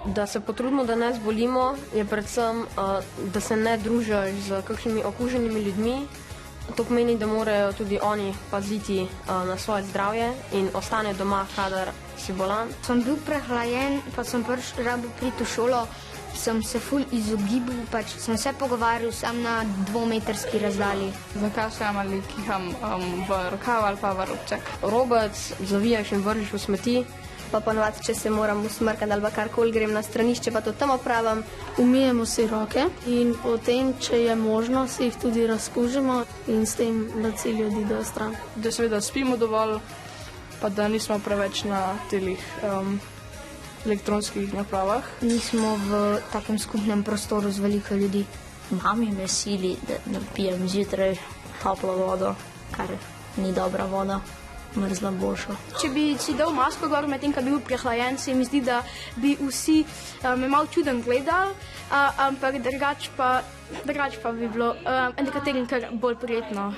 Da se potrudimo, da ne zbolimo, je predvsem, da se ne družiš z kakšnimi okuženimi ljudmi. To pomeni, da morajo tudi oni paziti na svoje zdravje in ostane doma, kadar si bolan. Sem bil prehlajen, pa sem rabil priti v šolo, sem se ful izogibal, pač sem se pogovarjal sam na 2-metrski razdalji. Zakašljam ali kiham v rokav ali pa v robček. Robec zavijaš in vržeš v smeti. Pa ponovadi, če se moram usmrkati ali karkoli, grem na stranišče, pa to tam opravim. Umijemo si roke in potem, če je možno, si jih tudi razkužimo in s tem, da cilj odidejo stran. Da seveda spimo dovolj, pa da nismo preveč na telih elektronskih napravah. Nismo v takem skupnem prostoru z veliko ljudi. Mami me sili, da napijem zjutraj toplo vodo, kar ni dobra voda. Mrzla boljša. Če bi si dal masko gor medtem, ko bi bil prehlajen, se mi zdi, da bi vsi me malo čuden gledali, ampak drugač pa bi bilo nekaterim kar bolj prijetno.